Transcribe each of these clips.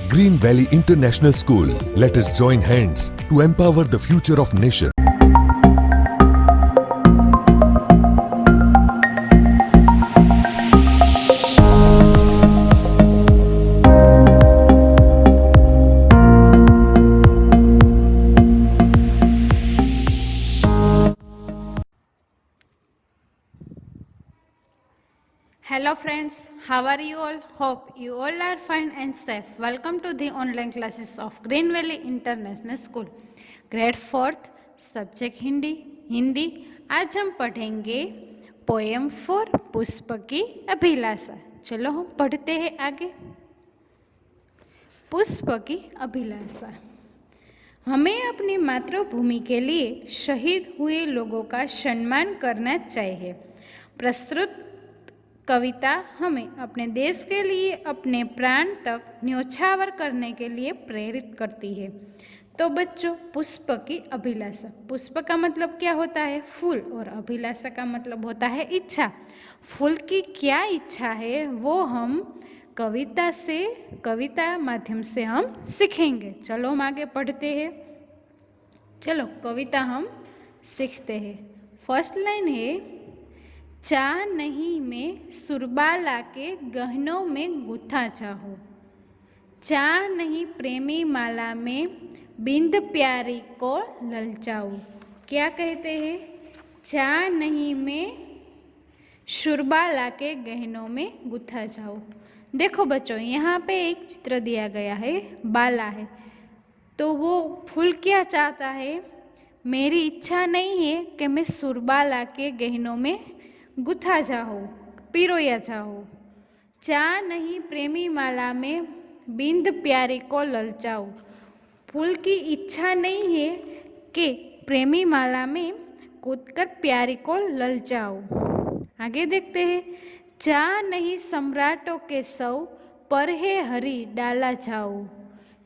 Green Valley International School. Let us join hands to empower the future of nation. Hello friends, how are you all? Hope you all are fine and safe. Welcome to the online classes of Green Valley International School. Grade 4th, subject Hindi. आज हम पढ़ेंगे poem for पुष्प की अभिलाषा। चलो हम पढ़ते हैं आगे। पुष्प की अभिलाषा। हमें अपनी मातृभूमि के लिए शहीद हुए लोगों का सम्मान करना चाहिए। प्रस्तुत कविता हमें अपने देश के लिए अपने प्राण तक न्योछावर करने के लिए प्रेरित करती है। तो बच्चों, पुष्प की अभिलाषा। पुष्प का मतलब क्या होता है? फूल। और अभिलाषा का मतलब होता है इच्छा। फूल की क्या इच्छा है वो हम कविता माध्यम से हम सीखेंगे। चलो हम आगे पढ़ते हैं। चलो कविता हम सीखते हैं। फर्स्ट लाइन है, चाह नहीं मैं सुरबा लाके गहनों में गुथा चाहूँ। चाह नहीं प्रेमी माला में बिंद प्यारी को ललचाऊँ। क्या कहते हैं? चाह नहीं मैं सुरबा लाके गहनों में गुथा जाऊँ। देखो बच्चों, यहाँ पे एक चित्र दिया गया है, बाला है। तो वो फूल क्या चाहता है? मेरी इच्छा नहीं है कि मैं सुरबा लाके गहनों में गुथा जाऊँ, पिरोया जाऊँ। चाह नहीं प्रेमी माला में बिंद प्यारी को ललचाऊँ। फूल की इच्छा नहीं है कि प्रेमी माला में कूदकर प्यारी को ललचाऊँ। आगे देखते हैं। चाह नहीं सम्राटों के सौ पर है हरि डाला जाऊँ।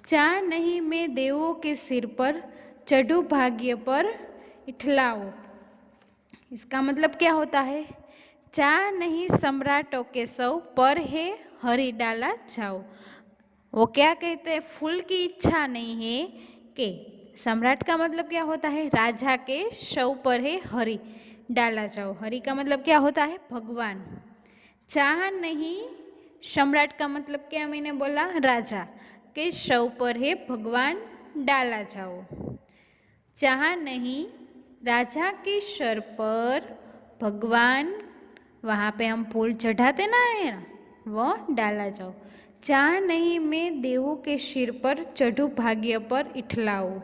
चाह नहीं मैं देवों के सिर पर चढ़ूं भाग्य पर इठलाऊं। इसका मतलब क्या होता है? चाह नहीं सम्राटों के सौ पर है हरि डाला जाओ। वो क्या कहते हैं? फूल की इच्छा नहीं है कि सम्राट का मतलब क्या होता है? राजा के शव पर है हरि डाला जाओ। हरि का मतलब क्या होता है? भगवान। चाह नहीं सम्राट का मतलब क्या मैंने बोला? राजा के शव पर है भगवान डाला जाओ। चाह नहीं राजा के सर पर भगवान, वहाँ पे हम फूल चढ़ाते ना है ना, वो डाला जाओ। चाह नहीं मैं देवों के सिर पर चढ़ूं भाग्य पर इठलाऊं।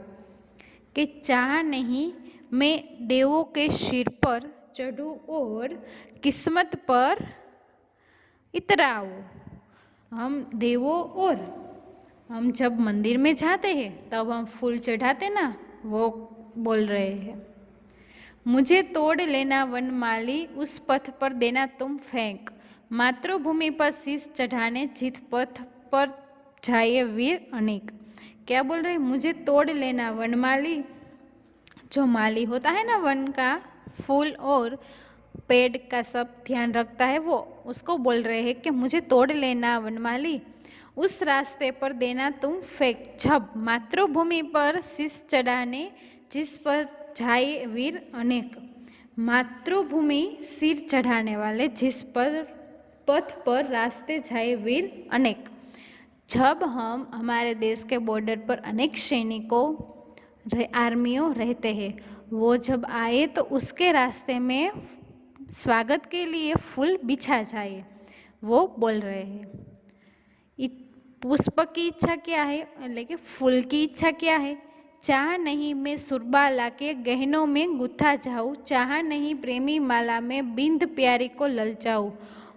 कि चाह नहीं मैं देवों के सिर पर चढ़ूं और किस्मत पर इतराऊं। हम देवों और हम जब मंदिर में जाते हैं तब हम फूल चढ़ाते ना, वो बोल रहे हैं। मुझे तोड़ लेना वनमाली, उस पथ पर देना तुम फेंक। मातृभूमि पर शीश चढ़ाने जिस पथ पर जाए वीर अनेक। क्या बोल रहे? मुझे तोड़ लेना वनमाली, जो माली होता है ना वन का, फूल और पेड़ का सब ध्यान रखता है, वो उसको बोल रहे हैं कि मुझे तोड़ लेना वनमाली, उस रास्ते पर देना तुम फेंक। जब मातृभूमि पर शीश चढ़ाने जिस पर जाए वीर अनेक। मातृभूमि सिर चढ़ाने वाले जिस पर पथ पर रास्ते जाए वीर अनेक। जब हम हमारे देश के बॉर्डर पर अनेक सैनिकों आर्मियों रहते हैं, वो जब आए तो उसके रास्ते में स्वागत के लिए फूल बिछा जाए, वो बोल रहे हैं। पुष्प की इच्छा क्या है? लेकिन फूल की इच्छा क्या है? चाह नहीं मैं सुरबा लाके गहनों में गुथा जाऊँ। चाह नहीं प्रेमी माला में बिंद प्यारी को ललचाऊँ।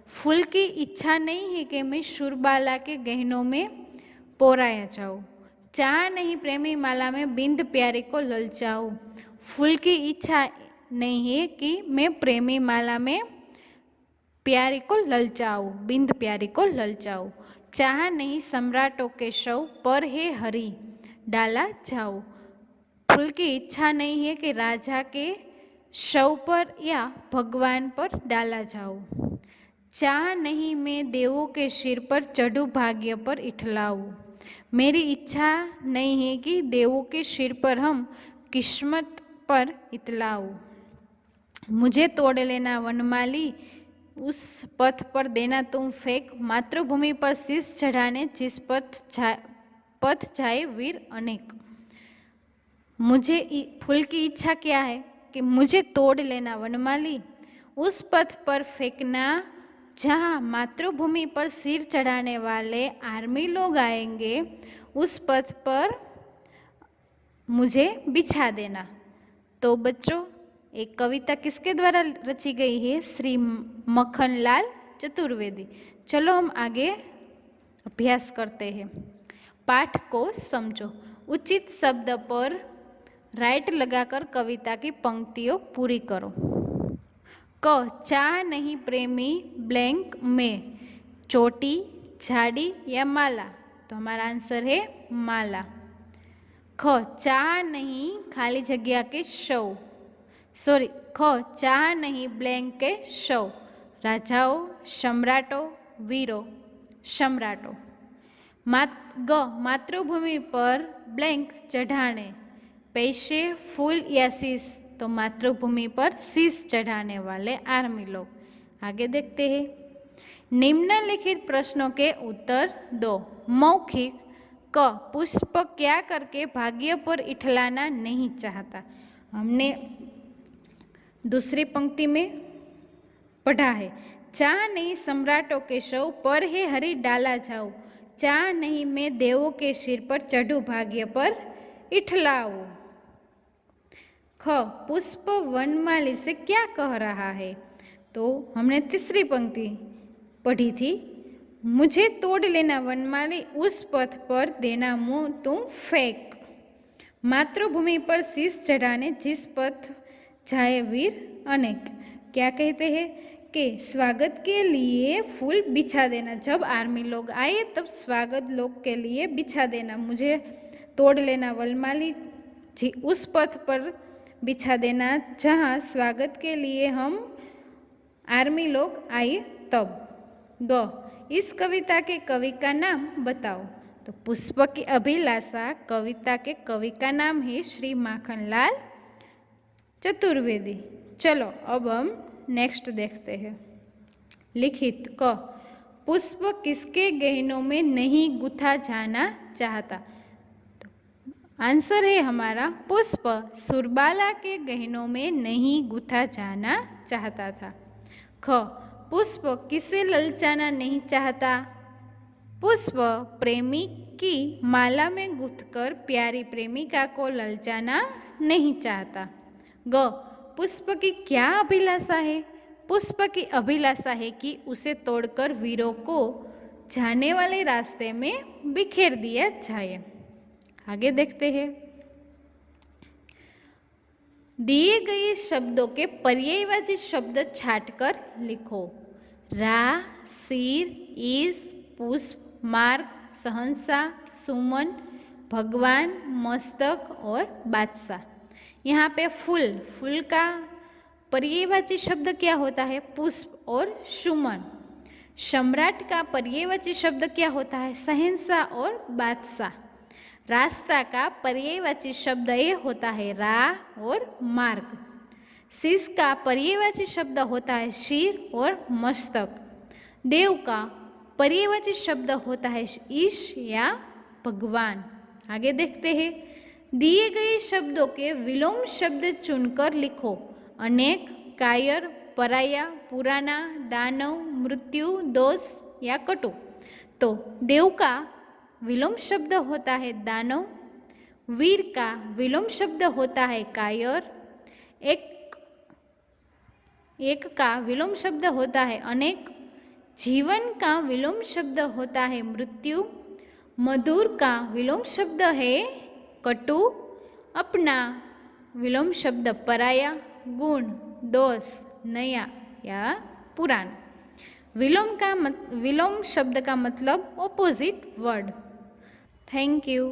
फूल की इच्छा नहीं है कि मैं सुरबा लाके गहनों में पोराया जाऊँ। चाह नहीं प्रेमी माला में बिंद प्यारी को ललचाऊँ। फूल की इच्छा नहीं है कि मैं प्रेमी माला में प्यारी को ललचाऊँ, बिंद प्यारी को ललचाऊँ। चाह नहीं सम्राटों के शव पर है हरि डाला जाऊँ। फूल की इच्छा नहीं है कि राजा के शव पर या भगवान पर डाला जाऊँ। चाह नहीं मैं देवों के सिर पर चढ़ूं भाग्य पर इठलाऊँ। मेरी इच्छा नहीं है कि देवों के सिर पर हम किस्मत पर इतलाऊं। मुझे तोड़ लेना वनमाली, उस पथ पर देना तुम फेंक, मातृभूमि पर शीश चढ़ाने जिस पथ जाए वीर अनेक। मुझे फूल की इच्छा क्या है कि मुझे तोड़ लेना वनमाली, उस पथ पर फेंकना जहाँ मातृभूमि पर सिर चढ़ाने वाले आर्मी लोग आएंगे, उस पथ पर मुझे बिछा देना। तो बच्चों, एक कविता किसके द्वारा रची गई है? श्री मक्खनलाल चतुर्वेदी। चलो हम आगे अभ्यास करते हैं। पाठ को समझो। उचित शब्द पर राइट लगाकर कविता की पंक्तियों पूरी करो। क, चाह नहीं प्रेमी ब्लैंक में, चोटी, झाड़ी या माला? तो हमारा आंसर है माला। ख, चाह नहीं खाली जगह के शव, ख, चाह नहीं ब्लैंक के शव, राजाओं, सम्राटों, वीरों, सम्राटों। ग, मातृभूमि पर ब्लैंक चढ़ाने, पैसे, फूल या शीश? तो मातृभूमि पर शीश चढ़ाने वाले आर्मी लोग। आगे देखते हैं। निम्नलिखित प्रश्नों के उत्तर दो। मौखिक। क, पुष्प क्या करके भाग्य पर इठलाना नहीं चाहता? हमने दूसरी पंक्ति में पढ़ा है, चाह नहीं सम्राटों के शव, पर है हरि डाला जाऊं, चाह नहीं मैं देवों के सिर पर चढ़ूं, भाग्य पर इठलाऊं। ख, पुष्प वनमाली से क्या कह रहा है? तो हमने तीसरी पंक्ति पढ़ी थी, मुझे तोड़ लेना वनमाली, उस पथ पर देना मुंह तुम फेंक, मातृभूमि पर शीश चढ़ाने जिस पथ जाए वीर अनेक। क्या कहते हैं कि स्वागत के लिए फूल बिछा देना, जब आर्मी लोग आए तब स्वागत लोग के लिए बिछा देना, मुझे तोड़ लेना वनमाली, उस पथ पर बिछा देना जहाँ स्वागत के लिए हम आर्मी लोग आए तब। ग, इस कविता के कवि का नाम बताओ। तो पुष्प की अभिलाषा कविता के कवि का नाम है श्री माखनलाल चतुर्वेदी। चलो अब हम नेक्स्ट देखते हैं। लिखित। क, पुष्प किसके गहनों में नहीं गुथा जाना चाहता? तो आंसर है हमारा पुष्प सुरबाला के गहनों में नहीं गुथा जाना चाहता था। ख, पुष्प किसे ललचाना नहीं चाहता? पुष्प प्रेमी की माला में गूंथकर प्यारी प्रेमिका को ललचाना नहीं चाहता। ग, पुष्प की क्या अभिलाषा है? पुष्प की अभिलाषा है कि उसे तोड़कर वीरों को जाने वाले रास्ते में बिखेर दिया जाए। आगे देखते हैं। दिए गए शब्दों के पर्यायवाची शब्द छांटकर लिखो। रा, सिर, ईश, पुष्प, मार्ग, सहनशाह, सुमन, भगवान, मस्तक और बादशाह। यहाँ पे फूल का पर्यायवाची शब्द क्या होता है? पुष्प और सुमन। सम्राट का पर्यायवाची शब्द क्या होता है? शहंशाह और बादशाह। रास्ता का पर्यायवाची शब्द ये होता है रा और मार्ग। शीश का पर्यायवाची शब्द होता है शीर और मस्तक। देव का पर्यायवाची शब्द होता है ईश या भगवान। आगे देखते हैं। दिए गए शब्दों के विलोम शब्द चुनकर लिखो। अनेक, कायर, पराया, पुराना, दानव, मृत्यु, दोष या कटु। तो देव का विलोम शब्द होता है दानव, वीर का विलोम शब्द होता है कायर, एक का विलोम शब्द होता है अनेक, जीवन का विलोम शब्द होता है मृत्यु, मधुर का विलोम शब्द है कटु, अपना विलोम शब्द पराया, गुण, दोष, नया या पुराना। विलोम शब्द का मतलब ऑपोजिट वर्ड। Thank you.